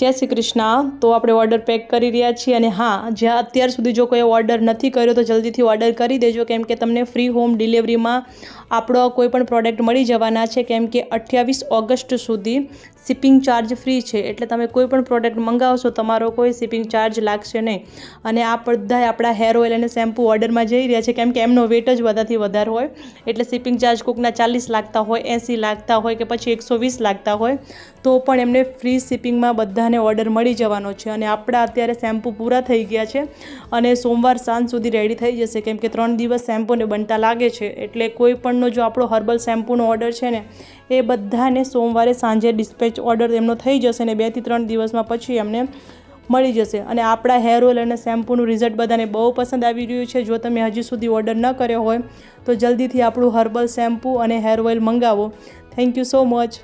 જય શ્રી કૃષ્ણ। તો આપણે ઓર્ડર પેક કરી રહ્યા છીએ અને હા, જ્યાં અત્યાર સુધી જો કોઈ ઓર્ડર નથી કર્યો તો જલ્દીથી ઓર્ડર કરી દેજો, કેમ કે તમને ફ્રી હોમ ડિલિવરીમાં આપણો કોઈ પણ પ્રોડક્ટ મળી જવાના છે, કેમ કે 28 ઓગસ્ટ સુધી શિપિંગ ચાર્જ ફ્રી છે। એટલે તમે કોઈ પણ પ્રોડક્ટ મંગાવશો તમારો કોઈ શિપિંગ ચાર્જ લાગશે નહીં। અને આ બધા આપણા હેર ઓઇલ અને શેમ્પૂ ઓર્ડરમાં જઈ રહ્યા છે, કેમ કે એમનો વેટ જ બધાથી વધારે હોય, એટલે શિપિંગ ચાર્જ કોકના 40 લાગતા હોય, 80 લાગતા હોય કે પછી 120 લાગતા હોય, તો પણ એમને ફ્રી શિપિંગમાં બધાને ઓર્ડર મળી જવાનો છે। અને આપણા અત્યારે શેમ્પૂ પૂરા થઈ ગયા છે અને સોમવાર સાંજ સુધી રેડી થઈ જશે, કેમ કે 3 દિવસ શેમ્પૂને બનતા લાગે છે। એટલે કોઈ પણનો જો આપણો હર્બલ શેમ્પૂનો ઓર્ડર છે ને, એ બધાને સોમવારે સાંજે ડિસ્પેચ ઓર્ડર એમનો થઈ જશે ને 2 થી 3 દિવસમાં પછી એમને મળી જશે। અને આપણા હેર ઓઇલ અને શેમ્પૂનું રિઝલ્ટ બધાને બહુ પસંદ આવી રહ્યું છે। જો તમે હજી સુધી ઓર્ડર ન કર્યો હોય તો જલ્દીથી આપણું હર્બલ શેમ્પૂ અને હેર ઓઇલ મંગાવો। Thank you so much.